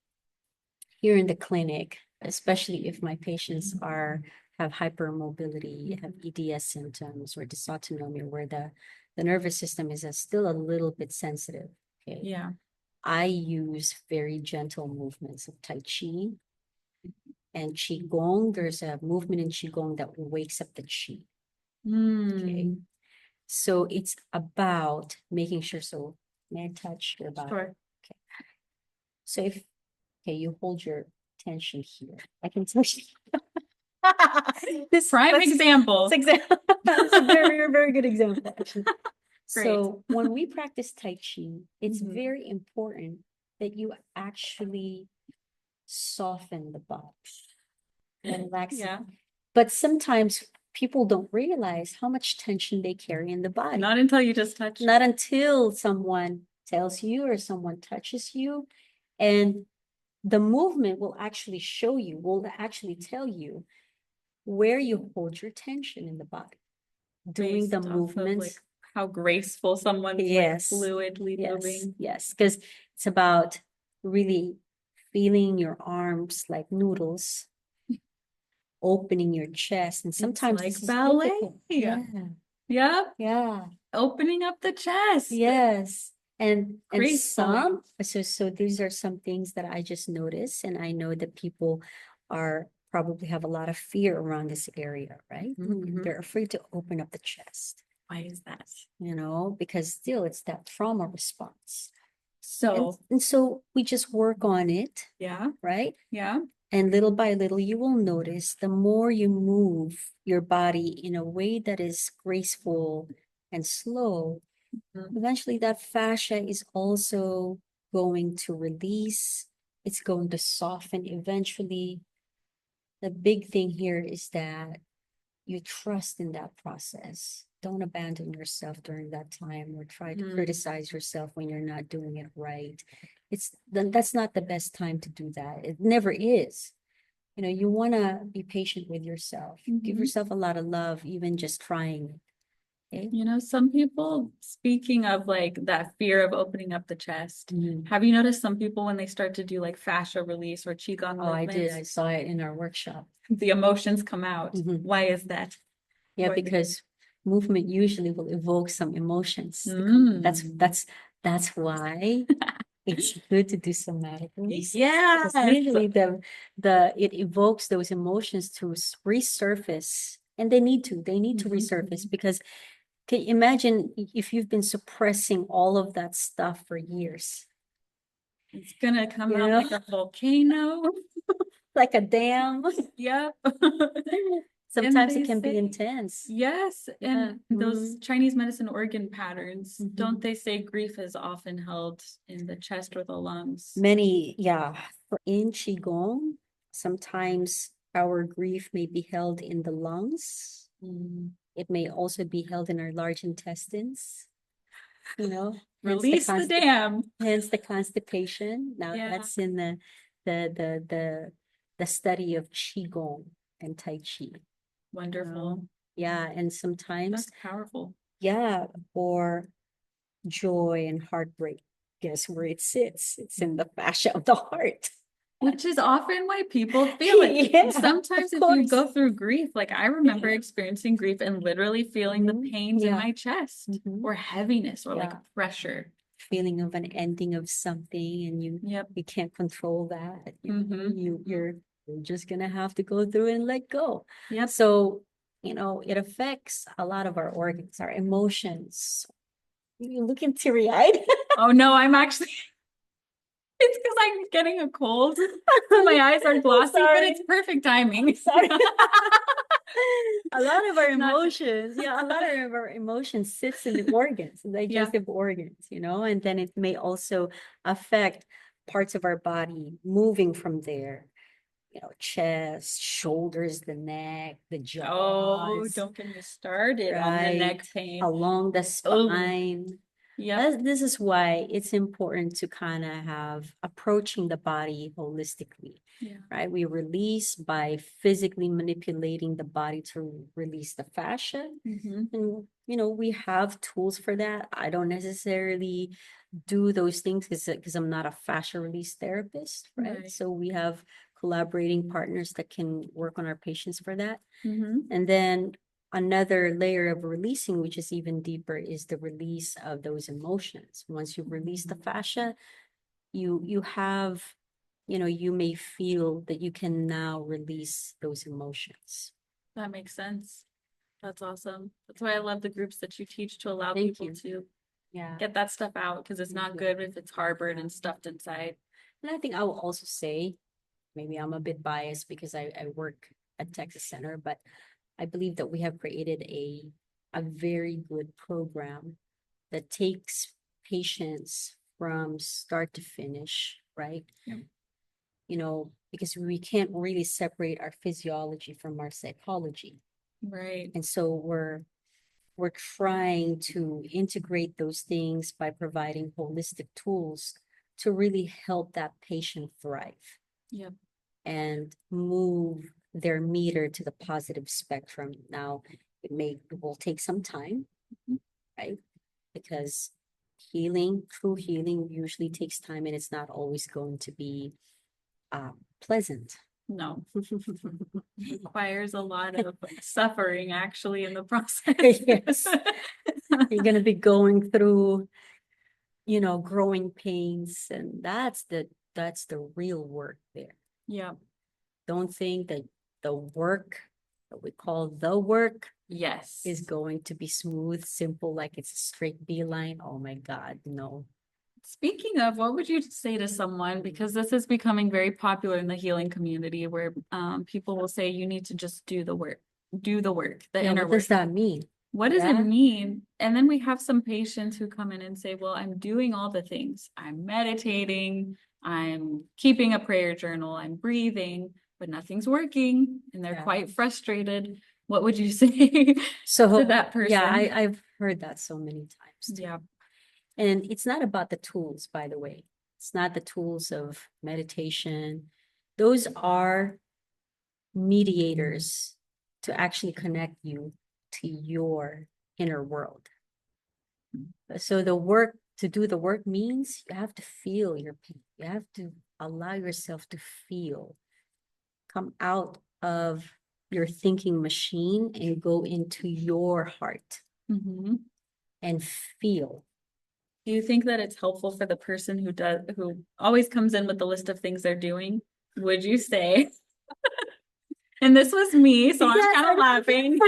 Speaker 2: here in the clinic, especially if my patients have hypermobility, have EDS symptoms or dysautonomia, where the nervous system is still a little bit sensitive. Okay.
Speaker 1: Yeah.
Speaker 2: I use very gentle movements of Tai Chi and Qigong. There's a movement in Qigong that wakes up the Qi. Okay. So it's about making sure. So may I touch your body?
Speaker 1: Sure.
Speaker 2: So if, okay, you hold your tension here. I can touch this.
Speaker 1: Prime example.
Speaker 2: That's a very, very good example, actually.
Speaker 1: Great.
Speaker 2: So when we practice Tai Chi, it's
Speaker 1: Mhm.
Speaker 2: very important that you actually soften the body and relax it.
Speaker 1: Yeah.
Speaker 2: But sometimes people don't realize how much tension they carry in the body.
Speaker 1: Not until you just touch.
Speaker 2: Not until someone tells you or someone touches you. And the movement will actually show you, will actually tell you where you hold your tension in the body. Doing
Speaker 1: Based
Speaker 2: the
Speaker 1: off of,
Speaker 2: movements.
Speaker 1: like, how graceful someone's
Speaker 2: Yes.
Speaker 1: like fluidly moving.
Speaker 2: Yes, because it's about really feeling your arms like noodles, opening your chest, and sometimes
Speaker 1: like
Speaker 2: this is
Speaker 1: ballet.
Speaker 2: difficult.
Speaker 1: Yeah.
Speaker 2: Yeah.
Speaker 1: Opening up the chest.
Speaker 2: Yes. And
Speaker 1: Gracefully.
Speaker 2: so these are some things that I just noticed, and I know that people are probably have a lot of fear around this area, right?
Speaker 1: Mhm.
Speaker 2: They're afraid to open up the chest,
Speaker 1: Why is that?
Speaker 2: because still it's that trauma response.
Speaker 1: So,
Speaker 2: And so we just work on it,
Speaker 1: yeah.
Speaker 2: right?
Speaker 1: Yeah.
Speaker 2: And little by little, you will notice the more you move your body in a way that is graceful and slow,
Speaker 1: Mhm.
Speaker 2: eventually that fascia is also going to release. It's going to soften eventually. The big thing here is that you trust in that process. Don't abandon yourself during that time or try to criticize yourself when you're not doing it right. That's not the best time to do that. It never is. You want to be patient with yourself. Give
Speaker 1: Mhm.
Speaker 2: yourself a lot of love, even just trying it. Okay?
Speaker 1: Some people, speaking of like that fear of opening up the chest,
Speaker 2: Mhm.
Speaker 1: have you noticed some people when they start to do like fascia release or Qigong
Speaker 2: Oh, I did.
Speaker 1: movements,
Speaker 2: I saw it in our workshop.
Speaker 1: the emotions come out?
Speaker 2: Mhm.
Speaker 1: Why is that?
Speaker 2: Yeah,
Speaker 1: Why-
Speaker 2: because movement usually will evoke some emotions.
Speaker 1: Mm.
Speaker 2: That's why it's good to do somatic release.
Speaker 1: Yes.
Speaker 2: Because usually it evokes those emotions to resurface, and they need to
Speaker 1: Mhm.
Speaker 2: resurface, because can you imagine if you've been suppressing all of that stuff for years,
Speaker 1: It's gonna come
Speaker 2: You
Speaker 1: out
Speaker 2: know?
Speaker 1: like a volcano.
Speaker 2: like a dam.
Speaker 1: Yep.
Speaker 2: Sometimes
Speaker 1: they
Speaker 2: it can be
Speaker 1: say-
Speaker 2: intense.
Speaker 1: Yes,
Speaker 2: Yeah.
Speaker 1: and those Chinese medicine organ patterns,
Speaker 2: Mhm.
Speaker 1: don't they say grief is often held in the chest or the lungs?
Speaker 2: Many, yeah. In Qigong, sometimes our grief may be held in the lungs. It may also be held in our large intestines, hence
Speaker 1: Release the dam.
Speaker 2: hence the constipation. Now
Speaker 1: Yeah.
Speaker 2: that's in the study of Qigong and Tai Chi.
Speaker 1: Wonderful.
Speaker 2: Yeah, and sometimes,
Speaker 1: That's powerful.
Speaker 2: yeah, or joy and heartbreak. Guess where it sits? It's in the fascia of the heart.
Speaker 1: Which is often why people feel it.
Speaker 2: Yeah,
Speaker 1: Sometimes
Speaker 2: of
Speaker 1: if you
Speaker 2: course.
Speaker 1: go through grief, like I remember experiencing grief and literally feeling the
Speaker 2: Mhm.
Speaker 1: pains in
Speaker 2: Yeah.
Speaker 1: my chest
Speaker 2: Mhm.
Speaker 1: or heaviness or like
Speaker 2: Yeah.
Speaker 1: pressure.
Speaker 2: Feeling of an ending of something, and you
Speaker 1: Yep.
Speaker 2: can't control that.
Speaker 1: Mhm.
Speaker 2: You're just gonna have to go through and let go.
Speaker 1: Yep.
Speaker 2: So, it affects a lot of our organs, our emotions. You looking teary-eyed.
Speaker 1: Oh no, I'm actually it's because I'm getting a cold. So my eyes are glossy, but
Speaker 2: sorry.
Speaker 1: it's perfect timing.
Speaker 2: Sorry. A lot of our
Speaker 1: Not-
Speaker 2: emotions, a lot of our emotions sits in the organs, the digestive organs, and then it may also affect parts of our body moving from there. Chest, shoulders, the neck, the
Speaker 1: Oh,
Speaker 2: jaws,
Speaker 1: don't get me started on the neck pain.
Speaker 2: along the spine.
Speaker 1: Yeah.
Speaker 2: This is why it's important to kind of have approaching the body holistically, right? We release by physically manipulating the body to release the fascia. And, we have tools for that. I don't necessarily do those things because I'm not a fascia release therapist, right? So we have collaborating partners that can work on our patients for that. And then another layer of releasing, which is even deeper, is the release of those emotions. Once you release the fascia, you have, you may feel that you can now release those emotions.
Speaker 1: That makes sense. That's awesome. That's why I love the groups that you teach to allow
Speaker 2: Thank
Speaker 1: people
Speaker 2: you.
Speaker 1: to
Speaker 2: Yeah.
Speaker 1: get that stuff out because it's not good if it's harbored and stuffed inside.
Speaker 2: And I think I will also say, maybe I'm a bit biased because I work at Texas Center, but I believe that we have created a very good program that takes patients from start to finish, right?
Speaker 1: Yeah.
Speaker 2: You know, because we can't really separate our physiology from our psychology.
Speaker 1: Right.
Speaker 2: And so we're trying to integrate those things by providing holistic tools to really help that patient thrive.
Speaker 1: Yep.
Speaker 2: And move their meter to the positive spectrum. Now, it will take some time, right? Because true healing usually takes time and it's not always going to be pleasant.
Speaker 1: No. Requires a lot of suffering actually in the process.
Speaker 2: Yes. You're going to be going through, growing pains, and that's the real work there.
Speaker 1: Yeah.
Speaker 2: Don't think that the work that we call the work
Speaker 1: Yes.
Speaker 2: is going to be smooth, simple, like it's a straight beeline. Oh my God, no.
Speaker 1: Speaking of, what would you say to someone, because this is becoming very popular in the healing community where people will say you need to just do the work, the
Speaker 2: Yeah,
Speaker 1: inner
Speaker 2: what
Speaker 1: work.
Speaker 2: does that mean?
Speaker 1: What does it
Speaker 2: Yeah.
Speaker 1: mean? And then we have some patients who come in and say, well, I'm doing all the things. I'm meditating, I'm keeping a prayer journal, I'm breathing, but nothing's working. And they're
Speaker 2: Yeah.
Speaker 1: quite frustrated. What would you say
Speaker 2: So
Speaker 1: to that person?
Speaker 2: yeah, I've heard that so many times too.
Speaker 1: Yeah.
Speaker 2: And it's not about the tools, by the way. It's not the tools of meditation. Those are mediators to actually connect you to your inner world. So to do the work means you have to feel your pain. You have to allow yourself to feel. Come out of your thinking machine and go into your heart
Speaker 1: Mm-hmm.
Speaker 2: and feel.
Speaker 1: Do you think that it's helpful for the person who always comes in with the list of things they're doing? Would you say? And this was me, so I'm kind of laughing.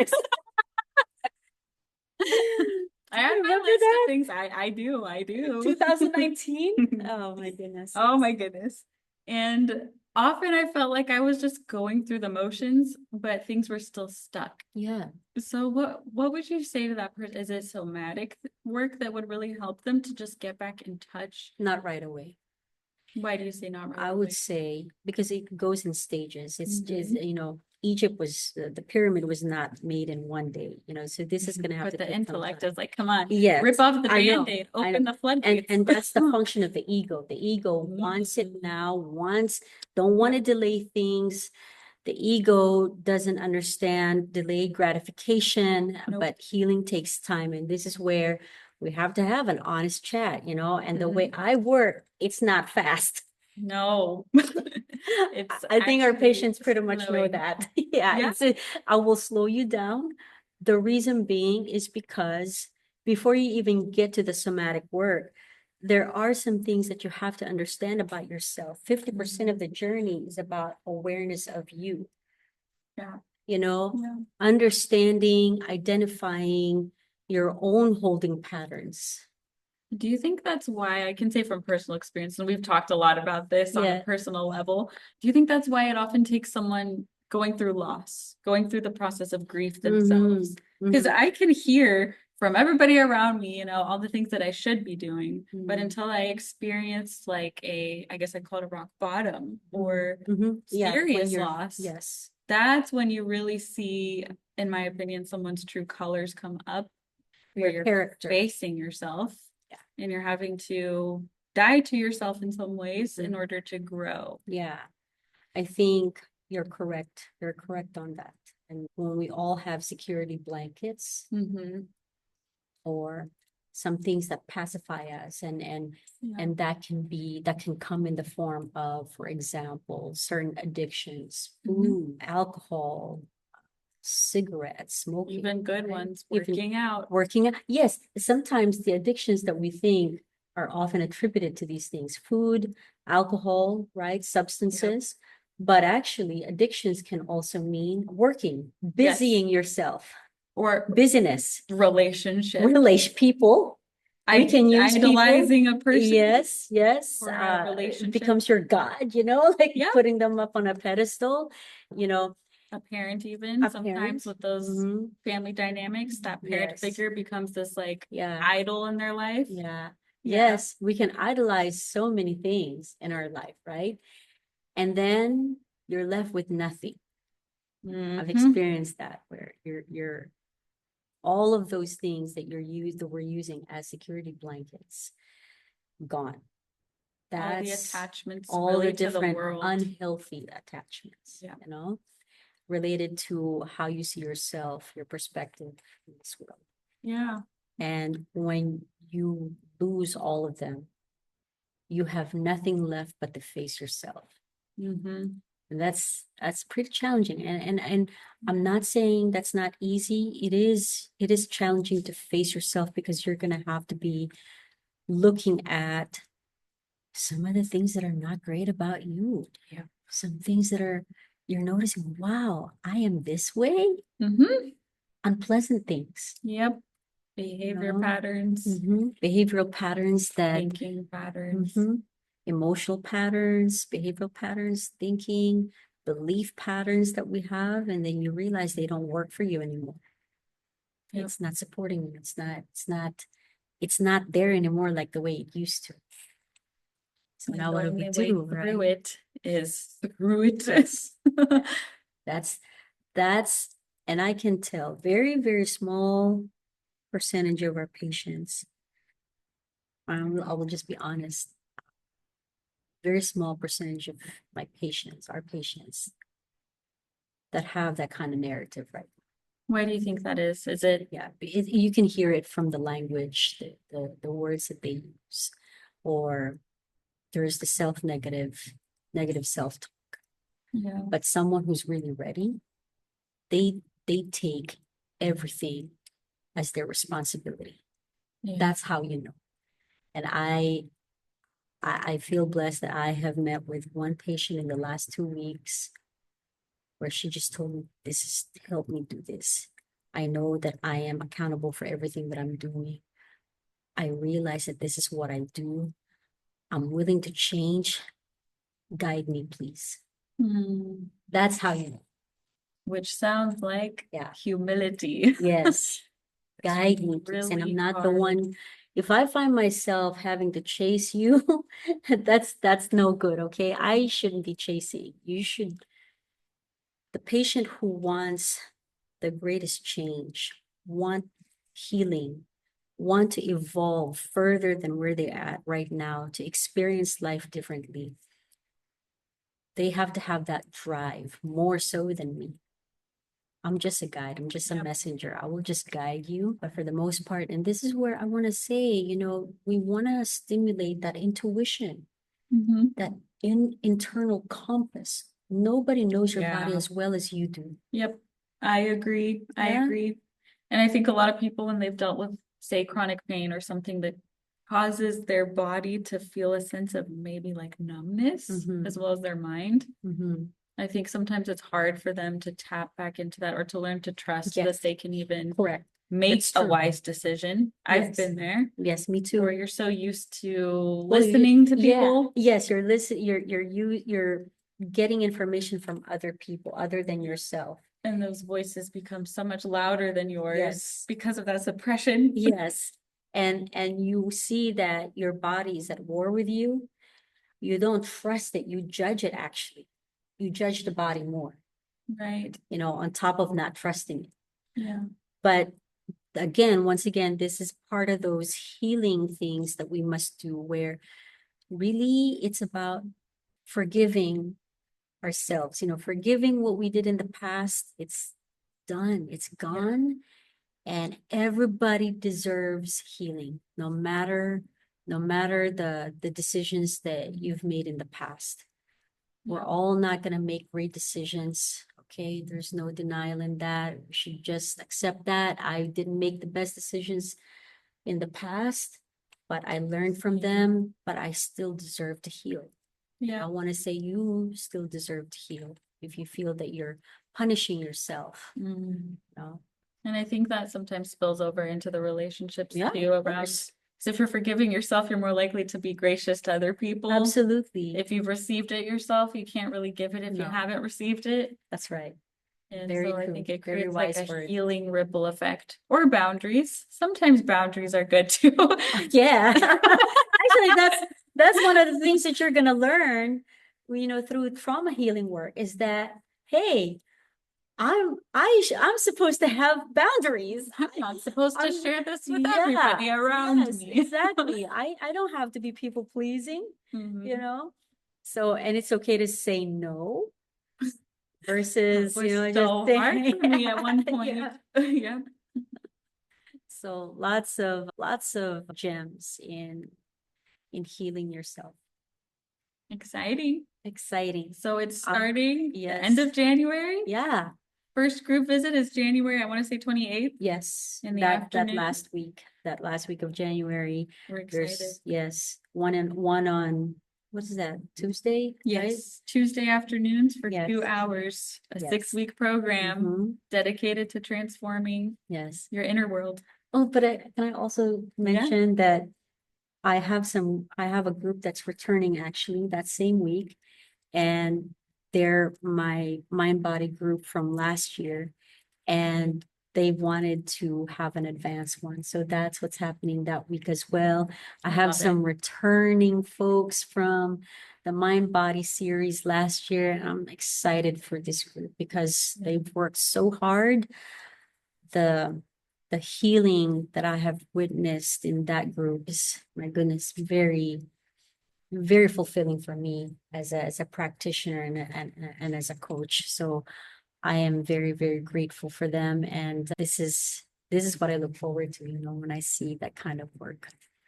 Speaker 1: I have my
Speaker 2: remember
Speaker 1: list
Speaker 2: that?
Speaker 1: of things. I do.
Speaker 2: 2019? Oh my goodness.
Speaker 1: Oh my goodness. And often I felt like I was just going through the motions, but things were still stuck.
Speaker 2: Yeah.
Speaker 1: So what would you say to that person? Is it somatic work that would really help them to just get back in touch?
Speaker 2: Not right away.
Speaker 1: Why do you say not right
Speaker 2: I
Speaker 1: away?
Speaker 2: would say because it goes in stages. It's just,
Speaker 1: Mhm.
Speaker 2: Egypt was, the pyramid was not made in one day, so this is going to have
Speaker 1: But
Speaker 2: to
Speaker 1: the
Speaker 2: take some
Speaker 1: intellect
Speaker 2: time.
Speaker 1: is like, come on,
Speaker 2: Yes,
Speaker 1: rip off the
Speaker 2: I know,
Speaker 1: Band-Aid,
Speaker 2: I
Speaker 1: open
Speaker 2: know.
Speaker 1: the floodgates.
Speaker 2: And that's the function of the ego. The ego wants it now, don't want to delay things. The ego doesn't understand delayed gratification,
Speaker 1: Nope.
Speaker 2: but healing takes time. And this is where we have to have an honest chat, and the way I work, it's not fast.
Speaker 1: No. It's
Speaker 2: I think our
Speaker 1: actually
Speaker 2: patients pretty much know
Speaker 1: flowing.
Speaker 2: that. Yeah,
Speaker 1: Yeah.
Speaker 2: I will slow you down. The reason being is because before you even get to the somatic work, there are some things that you have to understand about yourself. 50% of the journey is about awareness of you,
Speaker 1: Yeah.
Speaker 2: Yeah.
Speaker 1: Yeah.
Speaker 2: Understanding, identifying your own holding patterns.
Speaker 1: Do you think that's why I can say from personal experience, and we've talked a lot about this on a
Speaker 2: Yeah.
Speaker 1: personal level. Do you think that's why it often takes someone going through loss, going through the process of grief themselves? Because I can hear from everybody around me, all the things that I should be doing, but until I experienced like I guess I call it a rock bottom or
Speaker 2: Yeah,
Speaker 1: serious loss.
Speaker 2: Yes.
Speaker 1: That's when you really see, in my opinion, someone's true colors come up, where
Speaker 2: Your
Speaker 1: you're
Speaker 2: character.
Speaker 1: facing yourself.
Speaker 2: Yeah.
Speaker 1: And you're having to die to yourself in some ways in order to grow.
Speaker 2: Yeah, I think you're correct. You're correct on that. And when we all have security blankets
Speaker 1: Mm-hmm.
Speaker 2: or some things that pacify us and that can come in the form of, for example, certain addictions, food, alcohol, cigarettes, smoking.
Speaker 1: Even good ones,
Speaker 2: Even
Speaker 1: working out.
Speaker 2: Working out. Yes, sometimes the addictions that we think are often attributed to these things, food, alcohol, right? Substances. But actually, addictions can also mean working, busying yourself.
Speaker 1: Or
Speaker 2: business,
Speaker 1: relationship.
Speaker 2: people. We can use
Speaker 1: Idolizing a person.
Speaker 2: Yes, yes.
Speaker 1: For a
Speaker 2: It
Speaker 1: relationship.
Speaker 2: becomes your God, you know, like
Speaker 1: Yeah.
Speaker 2: putting them up on a pedestal, you know.
Speaker 1: A parent even,
Speaker 2: A
Speaker 1: sometimes
Speaker 2: parent.
Speaker 1: with those
Speaker 2: Mhm.
Speaker 1: family dynamics, that parent
Speaker 2: Yes.
Speaker 1: figure becomes this like
Speaker 2: Yeah.
Speaker 1: idol in their life.
Speaker 2: Yeah.
Speaker 1: Yeah.
Speaker 2: Yes, we can idolize so many things in our life, right? And then you're left with nothing. I've
Speaker 1: Mhm.
Speaker 2: experienced that where you're all of those things that we're using as security blankets gone.
Speaker 1: All the
Speaker 2: That's
Speaker 1: attachments
Speaker 2: all
Speaker 1: really
Speaker 2: the
Speaker 1: to the
Speaker 2: different
Speaker 1: world.
Speaker 2: unhealthy attachments,
Speaker 1: Yeah.
Speaker 2: you know, related to how you see yourself, your perspective in this world.
Speaker 1: Yeah.
Speaker 2: And when you lose all of them, you have nothing left but to face yourself.
Speaker 1: Mm-hmm.
Speaker 2: And that's pretty challenging. And I'm not saying that's not easy. It is challenging to face yourself because you're gonna have to be looking at some of the things that are not great about you.
Speaker 1: Yeah.
Speaker 2: Some things that you're noticing, wow, I am this way.
Speaker 1: Mm-hmm.
Speaker 2: Unpleasant things.
Speaker 1: Yep. Behavior
Speaker 2: know?
Speaker 1: patterns,
Speaker 2: Behavioral patterns that
Speaker 1: thinking patterns.
Speaker 2: emotional patterns, behavioral patterns, thinking, belief patterns that we have, and then you realize they don't work for you anymore.
Speaker 1: Yep.
Speaker 2: It's not supporting you. It's not there anymore like the way it used to. So now what do we do, right?
Speaker 1: Through it is through it.
Speaker 2: That's and I can tell very, very small percentage of our patients. I will just be honest. Very small percentage of my patients, our patients, that have that kind of narrative, right?
Speaker 1: Why do you think that is? Is it?
Speaker 2: Yeah, you can hear it from the language, the words that they use, or there's the negative self-talk.
Speaker 1: Yeah.
Speaker 2: But someone who's really ready, they take everything as their responsibility.
Speaker 1: Yeah.
Speaker 2: That's how you know. And I feel blessed that I have met with one patient in the last 2 weeks where she just told me, this is help me do this. I know that I am accountable for everything that I'm doing. I realize that this is what I do. I'm willing to change. Guide me, please. That's how you know.
Speaker 1: Which sounds like
Speaker 2: Yeah.
Speaker 1: humility.
Speaker 2: Yes. Guide me, please. And I'm not the one. If I find myself having to chase you, that's no good. Okay. I shouldn't be chasing. You should. The patient who wants the greatest change, want healing, want to evolve further than where they're at right now, to experience life differently, they have to have that drive more so than me. I'm just a guide. I'm just a messenger. I will just guide you. But for the most part, and this is where I want to say, we want to stimulate that intuition, that internal compass. Nobody knows your body as well as you do.
Speaker 1: Yep. I agree. I agree. And I think a lot of people, when they've dealt with, say, chronic pain or something that causes their body to feel a sense of maybe like numbness as well as their mind, I think sometimes it's hard for them to tap back into that or to learn to trust that they can even make a wise decision. I've been there.
Speaker 2: Yes, me too.
Speaker 1: Where you're so used to listening to people.
Speaker 2: Yes, you're getting information from other people other than yourself.
Speaker 1: And those voices become so much louder than yours because of that suppression.
Speaker 2: Yes. And you see that your body is at war with you. You don't trust it. You judge it, actually. You judge the body more.
Speaker 1: Right.
Speaker 2: On top of not trusting it.
Speaker 1: Yeah.
Speaker 2: But again, once again, this is part of those healing things that we must do, where really it's about forgiving ourselves, forgiving what we did in the past. It's done, it's gone. And everybody deserves healing, no matter the decisions that you've made in the past. We're all not going to make great decisions. Okay, there's no denial in that. We should just accept that. I didn't make the best decisions in the past, but I learned from them, but I still deserve to heal. I want to say you still deserve to heal if you feel that you're punishing yourself.
Speaker 1: And I think that sometimes spills over into the relationships
Speaker 2: Yeah,
Speaker 1: too
Speaker 2: of
Speaker 1: around.
Speaker 2: course.
Speaker 1: Because if you're forgiving yourself, you're more likely to be gracious to other people.
Speaker 2: Absolutely.
Speaker 1: If you've received it yourself, you can't really give it if you
Speaker 2: No.
Speaker 1: haven't received it.
Speaker 2: That's right.
Speaker 1: And
Speaker 2: Very
Speaker 1: so I
Speaker 2: true.
Speaker 1: think it
Speaker 2: Very
Speaker 1: creates like
Speaker 2: wise
Speaker 1: a
Speaker 2: word.
Speaker 1: healing ripple effect or boundaries. Sometimes boundaries are good too.
Speaker 2: Yeah. Actually, that's one of the things that you're gonna learn, through trauma healing work is that, hey, I'm supposed to have boundaries.
Speaker 1: I'm not supposed to
Speaker 2: I'm-
Speaker 1: share this with
Speaker 2: yeah,
Speaker 1: everybody around
Speaker 2: yes,
Speaker 1: me.
Speaker 2: exactly. I don't have to be people pleasing,
Speaker 1: Mhm.
Speaker 2: So, and it's okay to say no
Speaker 1: That
Speaker 2: versus,
Speaker 1: was
Speaker 2: just
Speaker 1: so hard
Speaker 2: saying,
Speaker 1: for me at one point.
Speaker 2: yeah.
Speaker 1: Yeah.
Speaker 2: So lots of gems in healing yourself.
Speaker 1: Exciting.
Speaker 2: Exciting.
Speaker 1: So it's starting the end
Speaker 2: yes.
Speaker 1: of January.
Speaker 2: Yeah.
Speaker 1: First group visit is January, I want to say 28th.
Speaker 2: Yes.
Speaker 1: In the
Speaker 2: that
Speaker 1: afternoon.
Speaker 2: that last week of January.
Speaker 1: We're excited.
Speaker 2: There's one on what is that, Tuesday? Right?
Speaker 1: Yes, Tuesday afternoons for
Speaker 2: Yes.
Speaker 1: 2 hours, a
Speaker 2: Yes.
Speaker 1: 6-week program
Speaker 2: Mhm.
Speaker 1: dedicated to transforming
Speaker 2: Yes.
Speaker 1: your inner world.
Speaker 2: Oh, but can I also mention that I have a group that's returning actually that same week, and they're my mind body group from last year, and they wanted to have an advanced one. So that's what's happening that week as well. I have
Speaker 1: love
Speaker 2: some returning folks from the mind body series last year, and I'm excited for this group because they've worked so hard. The healing that I have witnessed in that group is, my goodness, very, very fulfilling for me as a practitioner and as a coach. So I am very, very grateful for them. And this is what I look forward to, when I see that kind of work.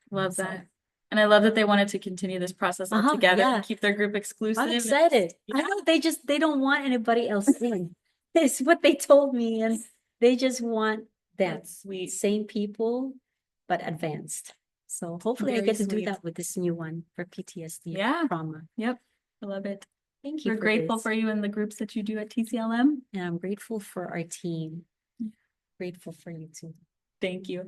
Speaker 1: Love
Speaker 2: So,
Speaker 1: that. And I love that they wanted to continue this process all together
Speaker 2: yeah.
Speaker 1: and keep their group exclusive.
Speaker 2: I'm excited. I know they don't want anybody else in. It's what they told me, and they just want them.
Speaker 1: That's sweet.
Speaker 2: Same people, but advanced. So hopefully I
Speaker 1: Very
Speaker 2: get to do
Speaker 1: sweet.
Speaker 2: that with this new one for PTSD
Speaker 1: Yeah.
Speaker 2: trauma.
Speaker 1: Yep. I love it.
Speaker 2: Thank you
Speaker 1: We're
Speaker 2: for
Speaker 1: grateful
Speaker 2: this.
Speaker 1: for you and the groups that you do at TCLM.
Speaker 2: And I'm grateful for our team. Grateful for you too.
Speaker 1: Thank you.